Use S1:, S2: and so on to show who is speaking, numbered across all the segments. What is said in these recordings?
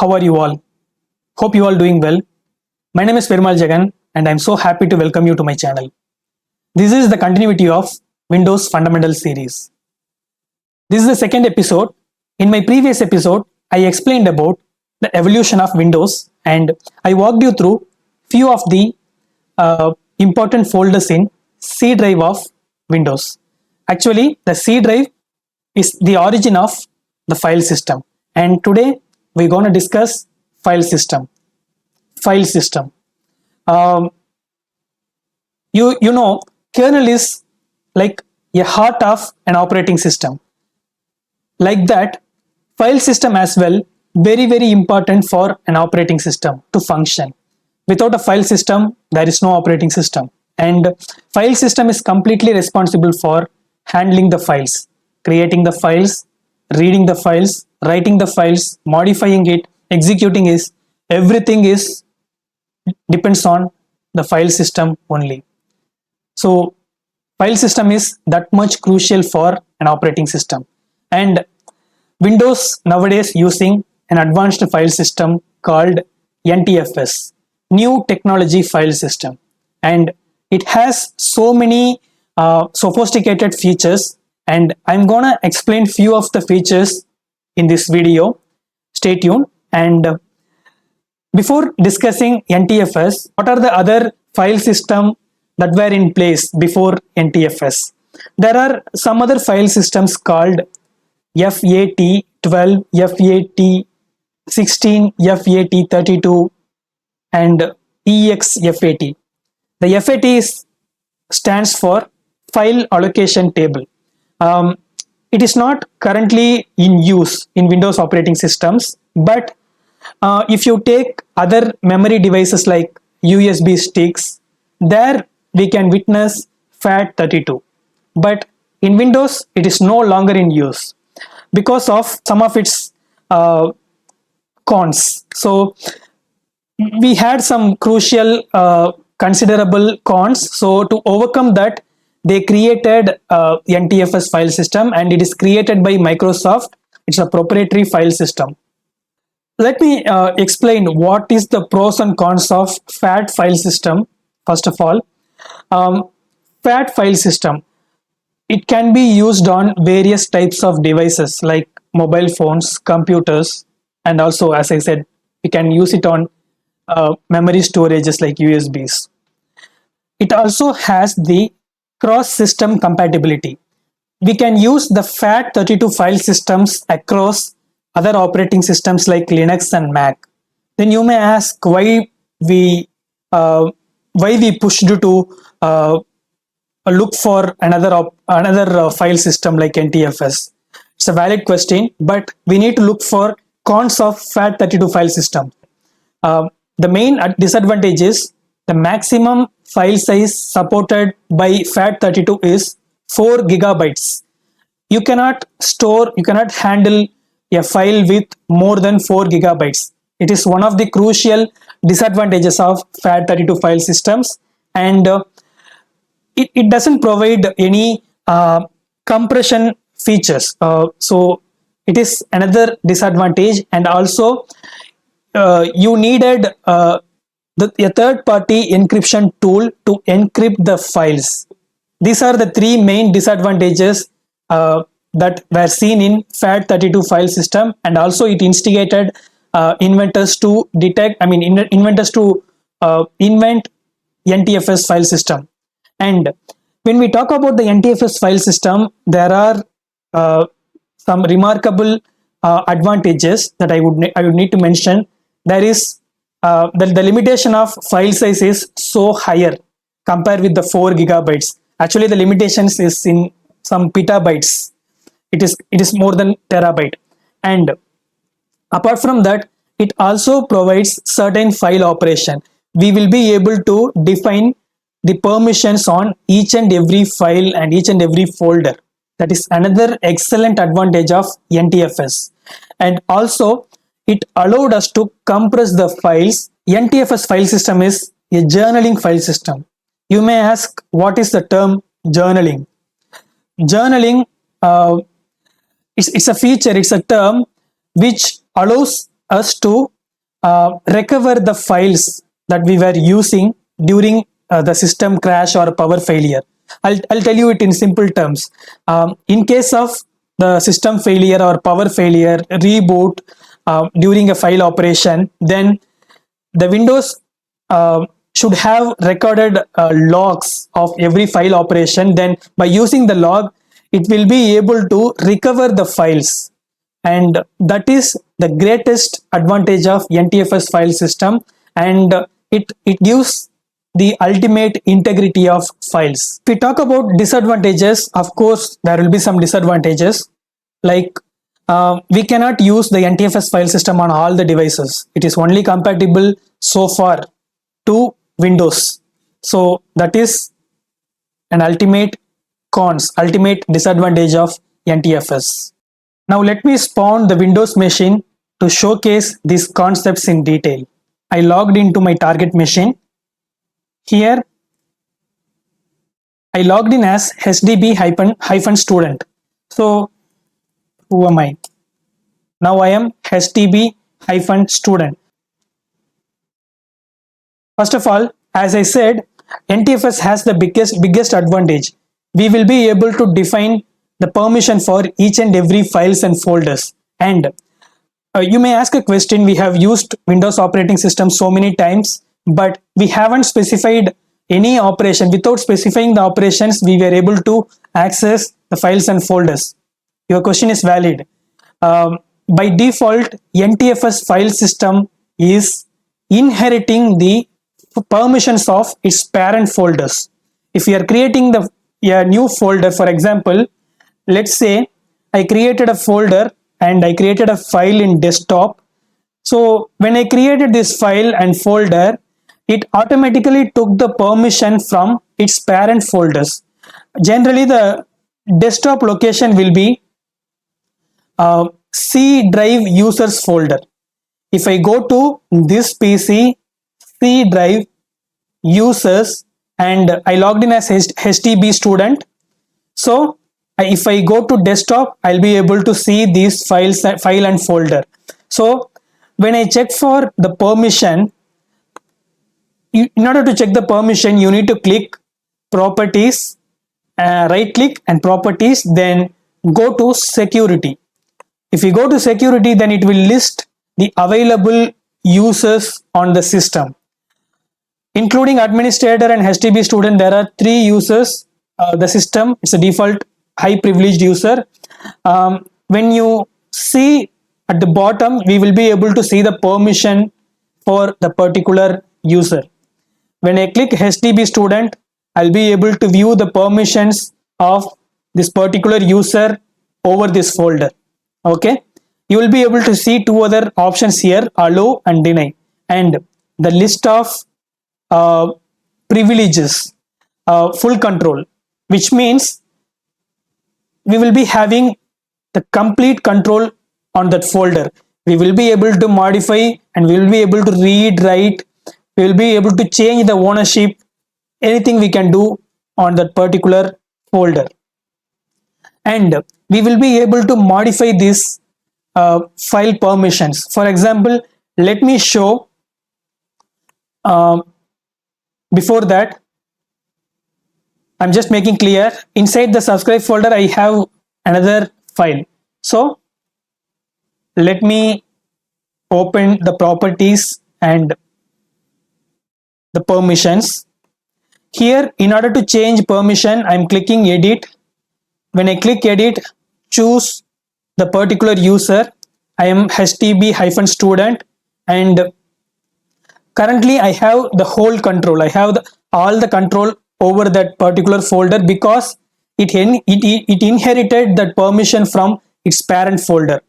S1: How are you all? Hope you all doing well. My name is Perumal Jagan and I'm so happy to welcome you to my channel. This is the continuity of Windows Fundamental series. This is the second episode. In my previous episode, I explained about the evolution of Windows and I walked you through few of the important folders in C drive of Windows. Actually, the C drive is the origin of the file system, and today we're going to discuss file system. File system. Um, you know, kernel is like a heart of an operating system. Like that, file system as well, very important for an operating system to function. Without a file system, there is no operating system, and file system is completely responsible for handling the files, creating the files, reading the files, writing the files, modifying it, executing is everything is depends on the file system only. So file system is that much crucial for an operating system, and Windows nowadays using an advanced file system called NTFS, New Technology File System, and it has so many sophisticated features, and I'm gonna explain few of the features in this video. Stay tuned. And before discussing NTFS, what are the other file system that were in place before NTFS? There are some other file systems called FAT12, FAT16, FAT32, and EXFAT. The FAT stands for File Allocation Table. It is not currently in use in Windows operating systems, but if you take other memory devices like USB sticks, there we can witness FAT32. But in Windows, it is no longer in use because of some of its cons. So we had some crucial considerable cons. So to overcome that, they created NTFS file system, and it is created by Microsoft. It's a proprietary file system. Let me explain what is the pros and cons of FAT file system. First of all, FAT file system, it can be used on various types of devices like mobile phones, computers, and also, as I said, we can use it on memory storages like USBs. It also has the cross-system compatibility. We can use the FAT32 file systems across other operating systems like Linux and Mac. Then you may ask why we pushed to look for another file system like NTFS. It's a valid question, but we need to look for cons of FAT32 file system. The main disadvantage is the maximum file size supported by FAT32 is 4 gigabytes. You cannot handle a file with more than 4 gigabytes. It is one of the crucial disadvantages of FAT32 file systems, and it doesn't provide any compression features. So it is another disadvantage, and also you needed a third-party encryption tool to encrypt the files. These are the three main disadvantages that were seen in FAT32 file system, and also it instigated inventors to invent NTFS file system. And when we talk about the NTFS file system, there are some remarkable advantages that I would need to mention. There is the limitation of file size is so higher compared with the 4 gigabytes. Actually, the limitations is in some petabytes. It is more than terabyte. And apart from that, it also provides certain file operation. We will be able to define the permissions on each and every file and each and every folder. That is another excellent advantage of NTFS. And also, it allowed us to compress the files. NTFS file system is a journaling file system. You may ask, what is the term journaling? Journaling, it's a feature, it's a term which allows us to recover the files that we were using during the system crash or power failure. I'll tell you it in simple terms. In case of the system failure or power failure, reboot during a file operation, then the Windows should have recorded logs of every file operation. Then by using the log, it will be able to recover the files, and that is the greatest advantage of NTFS file system. And it gives the ultimate integrity of files. If we talk about disadvantages, of course there will be some disadvantages, like we cannot use the NTFS file system on all the devices. It is only compatible so far to Windows. So that is an ultimate disadvantage of NTFS. Now let me spawn the Windows machine to showcase these concepts in detail. I logged into my target machine. Here I logged in as HDB-student. So who am I? Now I am HDB-student. First of all, as I said, NTFS has the biggest advantage. We will be able to define the permission for each and every files and folders. And you may ask a question, we have used Windows operating system so many times, but we haven't specified any operation. Without specifying the operations, we were able to access the files and folders. Your question is valid. By default, NTFS file system is inheriting the permissions of its parent folders. If we are creating a new folder, for example, let's say I created a folder and I created a file in desktop. So when I created this file and folder, it automatically took the permission from its parent folders. Generally, the desktop location will be C drive users folder. If I go to this PC, C drive users, and I logged in as HDB student. So if I go to desktop, I'll be able to see these file and folder. So when I check for the permission, in order to check the permission, you need to click properties, right click and properties, then go to security. If you go to security, then it will list the available users on the system. Including administrator and HTTP student, there are 3 users. The system, it's a default high privileged user. When you see at the bottom, we will be able to see the permission for the particular user. When I click HTTP student, I'll be able to view the permissions of this particular user over this folder. Okay, you will be able to see 2 other options here, allow and deny, and the list of privileges, full control, which means we will be having the complete control on that folder. We will be able to modify and we will be able to read, write, we will be able to change the ownership, anything we can do on that particular folder. And we will be able to modify these file permissions. For example, let me show. Before that, I'm just making clear, inside the subscribe folder I have another file. So let me open the properties and the permissions. Here, in order to change permission, I'm clicking edit. When I click edit, choose the particular user. I am HTB-student, and currently I have the whole control. I have all the control over that particular folder because it inherited that permission from its parent folder.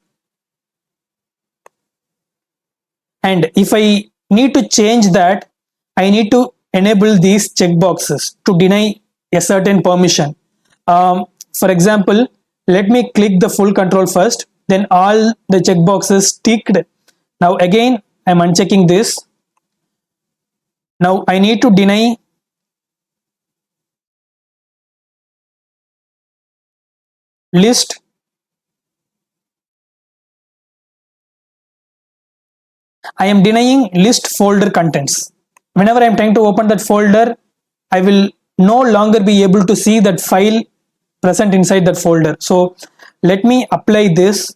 S1: And if I need to change that, I need to enable these checkboxes to deny a certain permission. For example, let me click the full control first, then all the checkboxes ticked. Now again, I'm unchecking this. Now I need to deny list I am denying list folder contents. Whenever I am trying to open that folder, I will no longer be able to see that file present inside that folder. So let me apply this.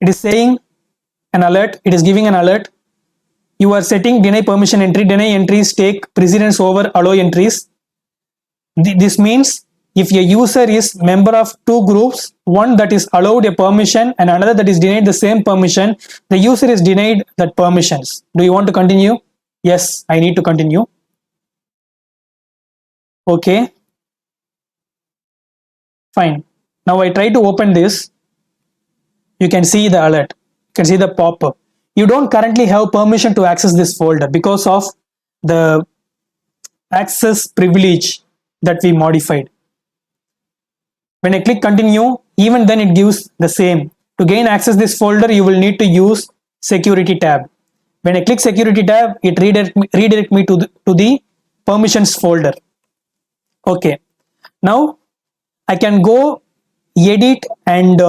S1: It is saying an alert, it is giving an alert. You are setting deny permission entry. Deny entries take precedence over allow entries. This means if a user is member of two groups, one that is allowed a permission and another that is denied the same permission, the user is denied that permissions. Do you want to continue? Yes, I need to continue. Okay, fine. Now I try to open this. You can see the alert, you can see the pop-up. You don't currently have permission to access this folder because of the access privilege that we modified. When I click continue, even then it gives the same. To gain access this folder, you will need to use security tab. When I click security tab, it redirect me to the permissions folder. Okay, now I can go edit and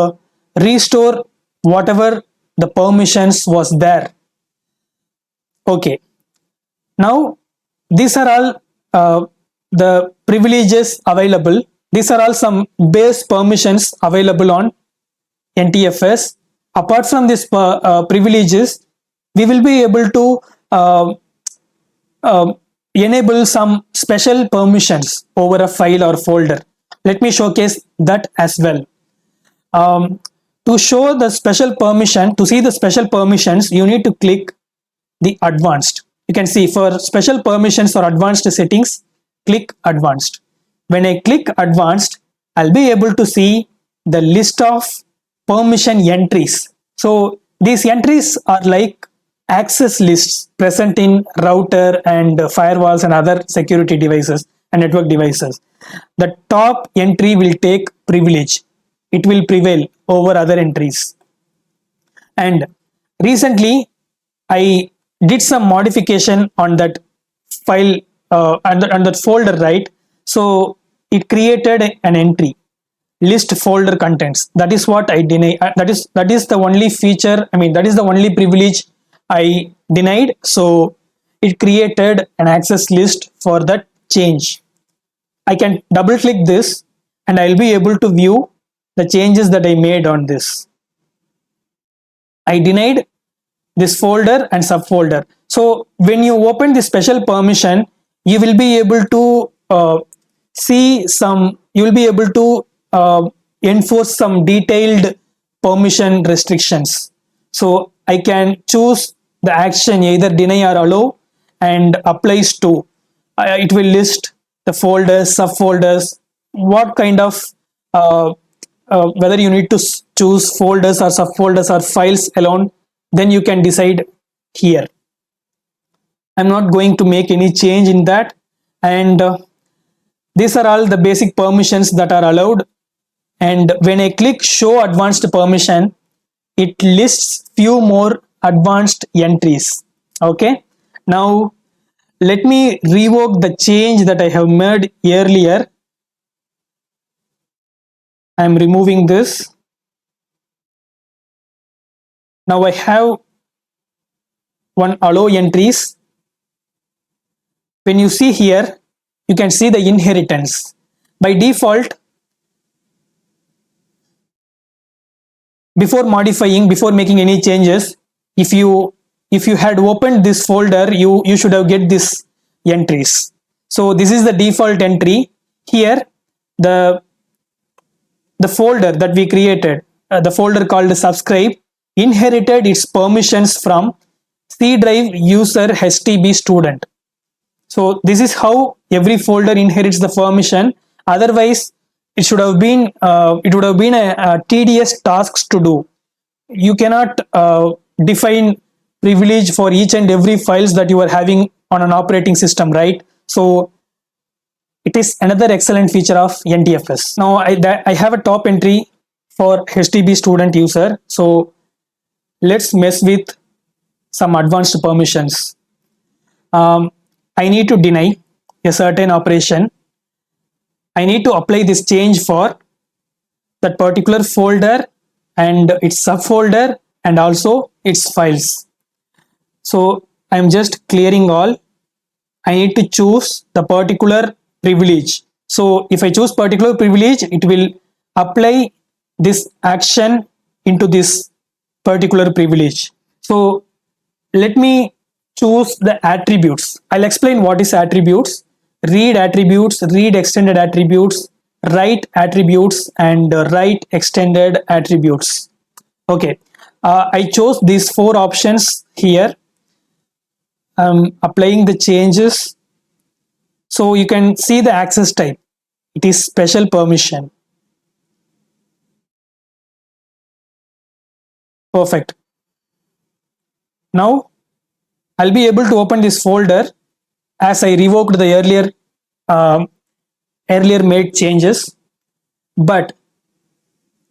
S1: restore whatever the permissions was there. Okay, now these are all the privileges available. These are all some base permissions available on NTFS. Apart from these privileges, we will be able to enable some special permissions over a file or folder. Let me showcase that as well. To show the special permission, to see the special permissions, you need to click the advanced. You can see for special permissions or advanced settings, click advanced. When I click advanced, I'll be able to see the list of permission entries. So these entries are like access lists present in router and firewalls and other security devices and network devices. The top entry will take privilege. It will prevail over other entries. And recently, I did some modification on that file and that folder, right? So it created an entry, list folder contents. That is what I deny. That is the only feature. I mean, that is the only privilege I denied. So it created an access list for that change. I can double click this and I'll be able to view the changes that I made on this. I denied this folder and subfolder. So when you open the special permission, you will be able to see some, you will be able to enforce some detailed permission restrictions. So I can choose the action either deny or allow and applies to. It will list the folders, subfolders, what kind of whether you need to choose folders or subfolders or files alone, then you can decide here. I'm not going to make any change in that, and these are all the basic permissions that are allowed. And when I click show advanced permission, it lists few more advanced entries. Okay, now let me revoke the change that I have made earlier. I'm removing this. Now I have one allow entries. When you see here, you can see the inheritance. By default, before modifying, before making any changes, if you had opened this folder, you should have get this entries. So this is the default entry. Here the folder that we created, the folder called subscribe, inherited its permissions from C drive user HTB student. So this is how every folder inherits the permission. Otherwise, it should have been a tedious tasks to do. You cannot define privilege for each and every files that you are having on an operating system, right? So it is another excellent feature of NTFS. Now I have a top entry for HTB student user. So let's mess with some advanced permissions. I need to deny a certain operation. I need to apply this change for that particular folder and its subfolder and also its files. So I'm just clearing all. I need to choose the particular privilege. So if I choose particular privilege, it will apply this action into this particular privilege. So let me choose the attributes. I'll explain what is attributes: read attributes, read extended attributes, write attributes, and write extended attributes. Okay, I chose these four options here. I'm applying the changes. So you can see the access type. It is special permission. Perfect. Now I'll be able to open this folder as I revoked the um, earlier made changes, but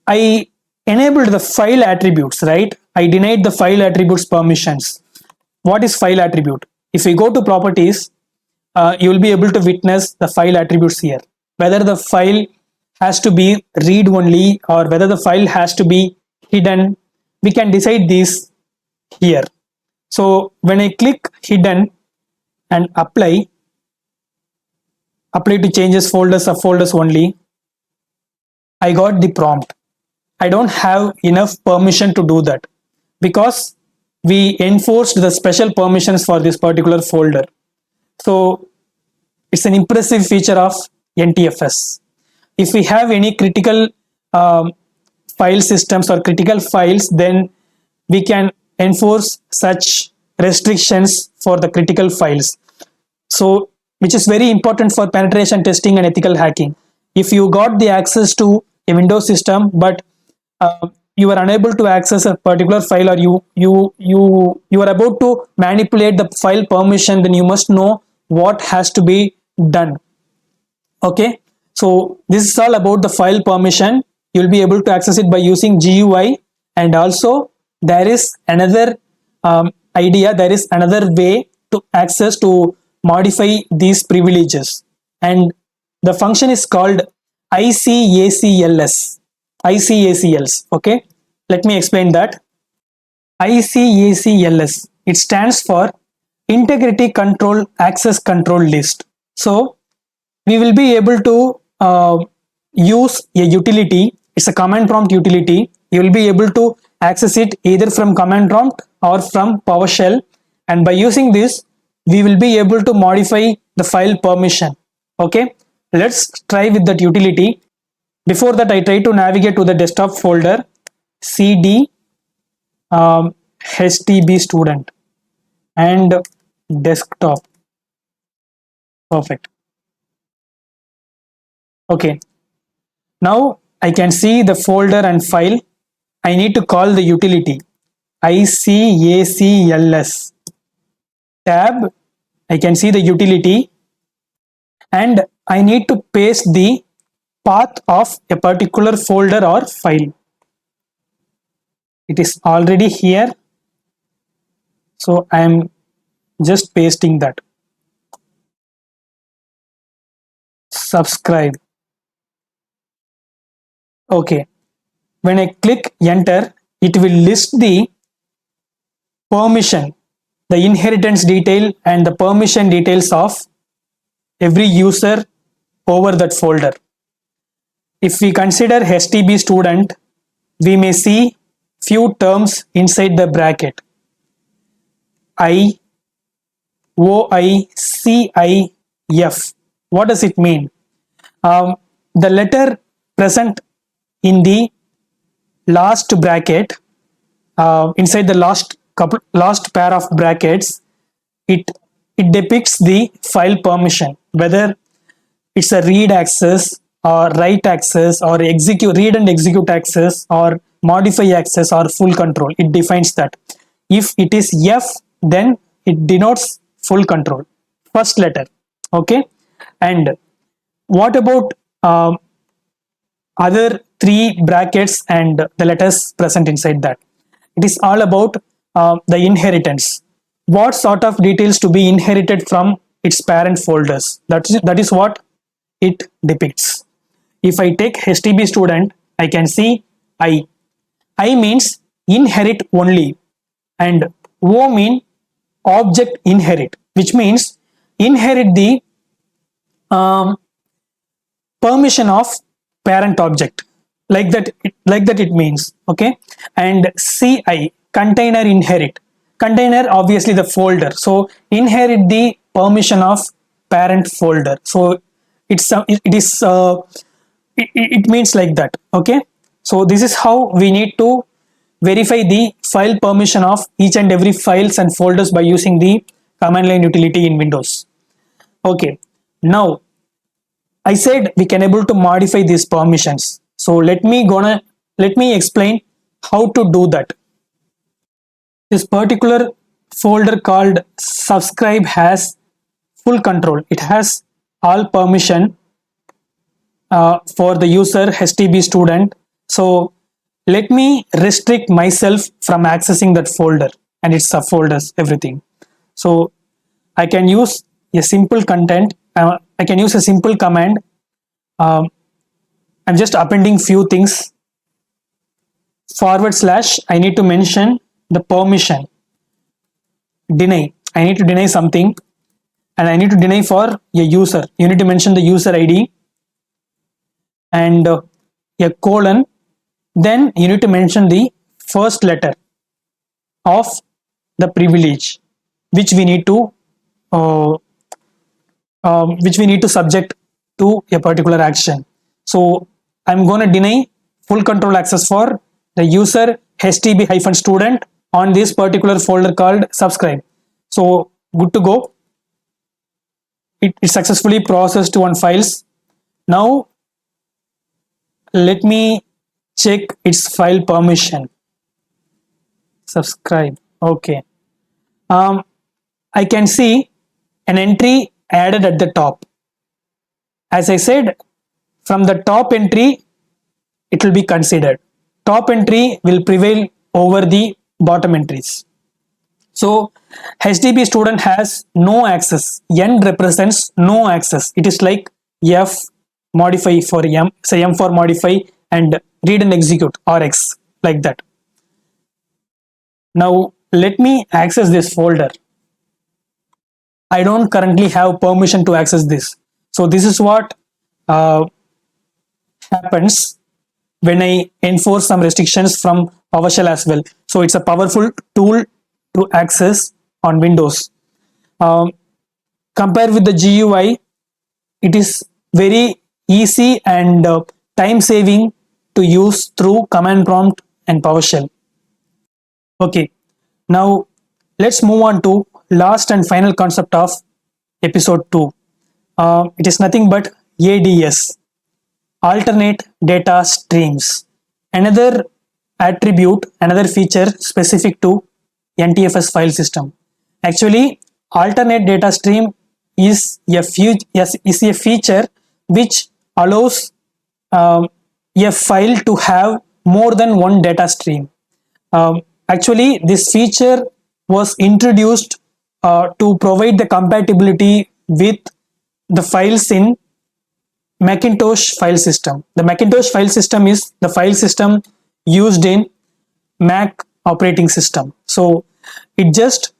S1: I enabled the file attributes, right? I denied the file attributes permissions. What is file attribute? If we go to properties, you will be able to witness the file attributes here. Whether the file has to be read only or whether the file has to be hidden, we can decide this here. So when I click hidden and apply to changes folders or folders only, I got the prompt. I don't have enough permission to do that because we enforced the special permissions for this particular folder. So it's an impressive feature of NTFS. If we have any critical file systems or critical files, then we can enforce such restrictions for the critical files. So which is very important for penetration testing and ethical hacking. If you got the access to a Windows system but you are unable to access a particular file, or you are about to manipulate the file permission, then you must know what has to be done. Okay, so this is all about the file permission. You'll be able to access it by using GUI, and also there is another idea, there is another way to access to modify these privileges, and the function is called ICACLS. Okay, let me explain that. ICACLS, it stands for Integrity Control Access Control List. So we will be able to use a utility. It's a command prompt utility. You will be able to access it either from command prompt or from PowerShell, and by using this we will be able to modify the file permission. Okay, let's try with that utility. Before that, I try to navigate to the desktop folder, cd HTB student and desktop. Perfect. Okay, now I can see the folder and file. I need to call the utility ICACLS tab. I can see the utility, and I need to paste the path of a particular folder or file. It is already here, so I am just pasting that. Subscribe. Okay, when I click enter, it will list the permission, the inheritance detail and the permission details of every user over that folder. If we consider HTB student, we may see few terms inside the bracket: I, OI, CIF. What does it mean? The letter present in the last bracket, inside the last pair of brackets, it depicts the file permission, whether it's a read access or write access or read and execute access or modify access or full control. It defines that. If it is F, then it denotes full control, first letter. Okay, and what about other three brackets and the letters present inside that? It is all about the inheritance. What sort of details to be inherited from its parent folders? That is what it depicts. If I take HTB student, I can see I. I means inherit only, and O mean object inherit, which means inherit the um, permission of parent object, like that it means. Okay. And CI, container inherit, container obviously the folder, so inherit the permission of parent folder. So it is it means like that. Okay. So this is how we need to verify the file permission of each and every files and folders by using the command line utility in Windows. Okay. Now I said we can able to modify these permissions. So let me explain how to do that. This particular folder called subscribe has full control. It has all permission for the user HTB student. So let me restrict myself from accessing that folder and its subfolders, everything. So I can use a simple content. I can use a simple command. I'm just appending few things. / I need to mention the permission. Deny. I need to deny something, and I need to deny for a user. You need to mention the user ID and a colon. Then you need to mention the first letter of the privilege, which we need to subject to a particular action. So I'm going to deny full control access for the user HTB-student on this particular folder called subscribe. So good to go. It successfully processed one files. Now let me check its file permission. Subscribe. Okay. I can see an entry added at the top. As I said, from the top entry, it will be considered. Top entry will prevail over the bottom entries. So HTB student has no access. N represents no access. It is like F modify for M, say M for modify, and read and execute RX, like that. Now let me access this folder. I don't currently have permission to access this. So this is what happens when I enforce some restrictions from PowerShell as well. So it's a powerful tool to access on Windows. Compared with the GUI, it is very easy and time saving to use through command prompt and PowerShell. Okay, now let's move on to last and final concept of episode 2. It is nothing but ADS, alternate data streams. Another attribute, another feature specific to NTFS file system. Actually, alternate data stream is a feature which allows a file to have more than one data stream. Actually, this feature was introduced to provide the compatibility with the files in Macintosh file system. The Macintosh file system is the file system used in Mac operating system. So it just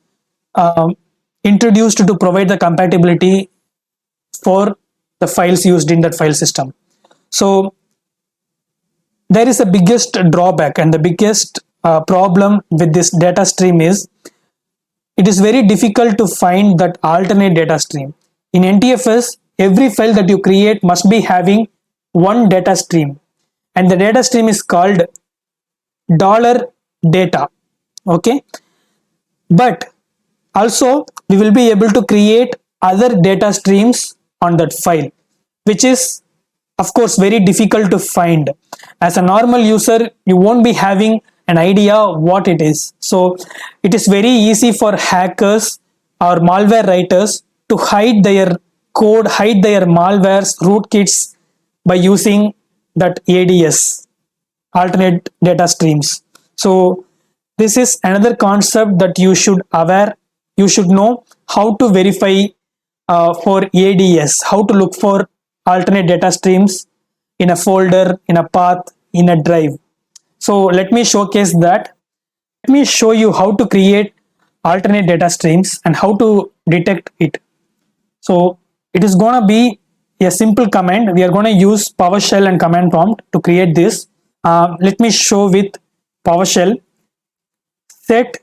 S1: introduced to provide the compatibility for the files used in that file system. So there is the biggest drawback and the biggest problem with this data stream is it is very difficult to find that alternate data stream. In NTFS, every file that you create must be having one data stream, and the data stream is called $data. Okay, but also we will be able to create other data streams on that file, which is of course very difficult to find. As a normal user, you won't be having an idea what it is. So it is very easy for hackers or malware writers to hide their code, hide their malwares, rootkits by using that ADS, alternate data streams. So this is another concept that you should aware. You should know how to verify for ADS, how to look for alternate data streams in a folder, in a path, in a drive. So let me showcase that. Let me show you how to create alternate data streams and how to detect it. So it is going to be a simple command. We are going to use PowerShell and command prompt to create this. Let me show with PowerShell. Set,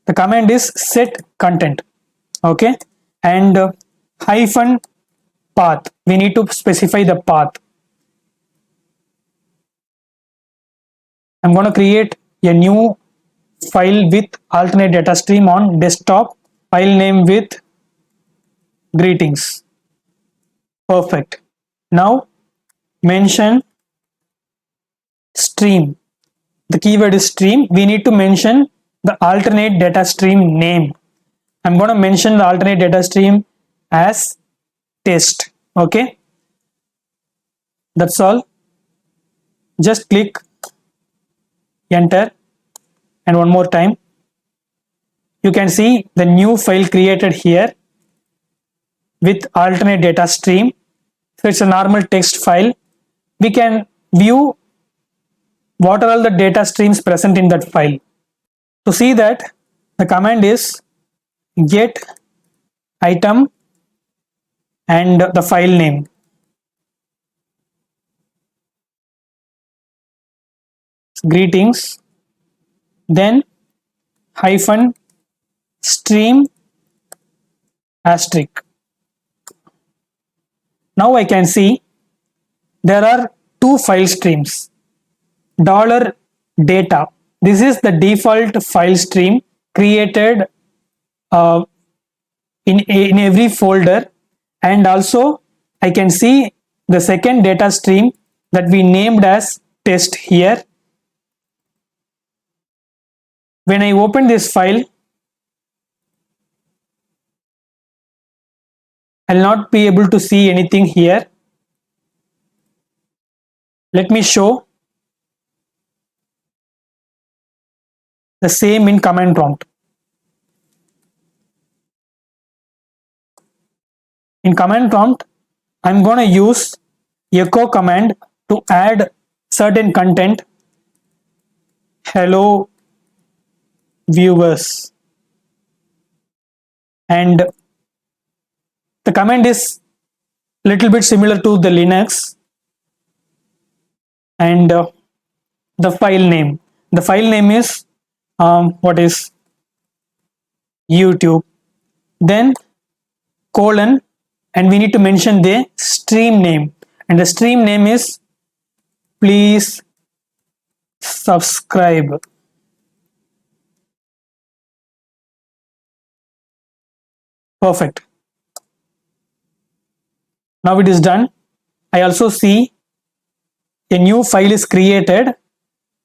S1: the command is set content, okay, and hyphen path. We need to specify the path. I'm going to create a new file with alternate data stream on desktop, file name with greetings. Perfect. Now mention stream. The keyword is stream. We need to mention the alternate data stream name. I'm going to mention the alternate data stream as test. Okay, that's all. Just click enter, and one more time. You can see the new file created here with alternate data stream. So it's a normal text file. We can view what are all the data streams present in that file. To see that, the command is get item and the file name. Greetings, then hyphen stream asterisk. Now I can see there are two file streams. $data. This is the default file stream created in every folder, and also I can see the second data stream that we named as test here. When I open this file, I'll not be able to see anything here. Let me show the same in command prompt. In command prompt, I'm going to use echo command to add certain content. Hello viewers, and the command is little bit similar to the Linux. And the file name is what is YouTube, then colon, and we need to mention the stream name, and the stream name is please subscribe. Perfect. Now it is done. I also see a new file is created,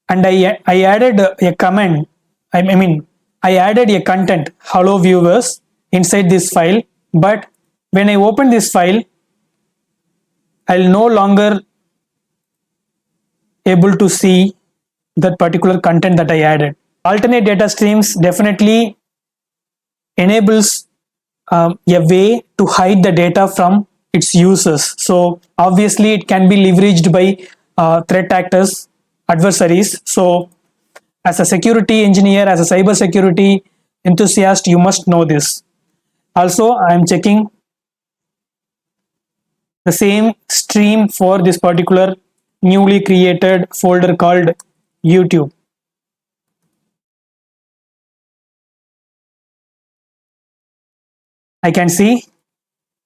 S1: and I added a comment. I added a content hello viewers inside this file, but when I open this file, I'll no longer able to see that particular content that I added. Alternate data streams definitely enables a way to hide the data from its users. So obviously it can be leveraged by threat actors, adversaries. So as a security engineer, as a cyber security enthusiast, you must know this. Also, I am checking the same stream for this particular newly created folder called YouTube. I can see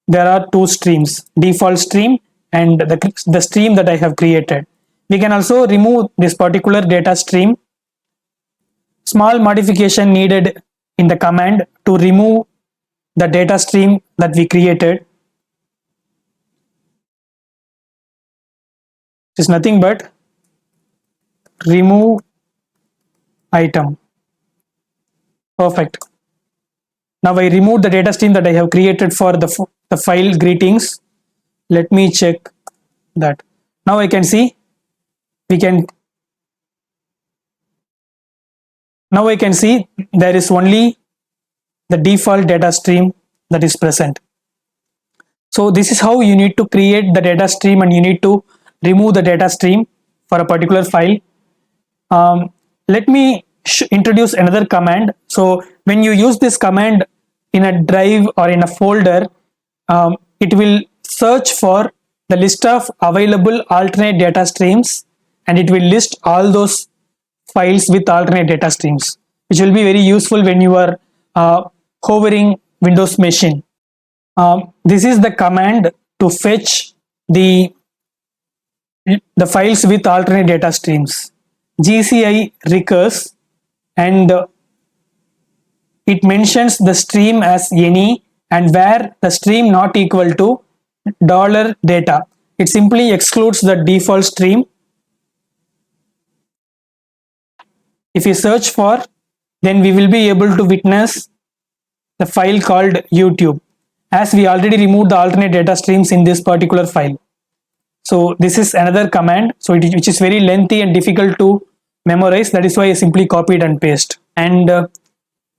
S1: there are two streams, default stream and the stream that I have created. We can also remove this particular data stream. Small modification needed in the command to remove the data stream that we created. It is nothing but remove item. Perfect. Now I removed the data stream that I have created for the file greetings. Let me check that. Now I can see now I can see there is only the default data stream that is present. So this is how you need to create the data stream, and you need to remove the data stream for a particular file. Let me introduce another command. So when you use this command in a drive or in a folder, it will search for the list of available alternate data streams, and it will list all those files with alternate data streams, which will be very useful when you are hovering Windows machine. This is the command to fetch the files with alternate data streams. GCI recurs, and it mentions the stream as any, and where the stream not equal to $data, it simply excludes the default stream. If we search for, then we will be able to witness the file called YouTube, as we already removed the alternate data streams in this particular file. So this is another command, which is very lengthy and difficult to memorize. That is why I simply copied and paste. And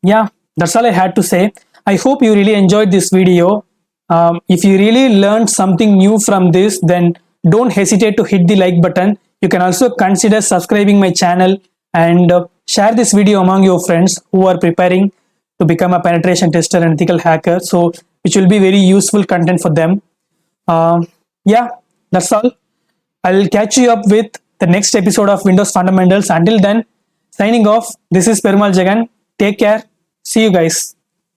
S1: yeah, that's all I had to say. I hope you really enjoyed this video. If you really learned something new from this, then don't hesitate to hit the like button. You can also consider subscribing my channel, and share this video among your friends who are preparing to become a penetration tester and ethical hacker, so which will be very useful content for them. Yeah, that's all. I'll catch you up with the next episode of Windows Fundamentals. Until then, signing off. This is Perumal Jagan. Take care. See you guys.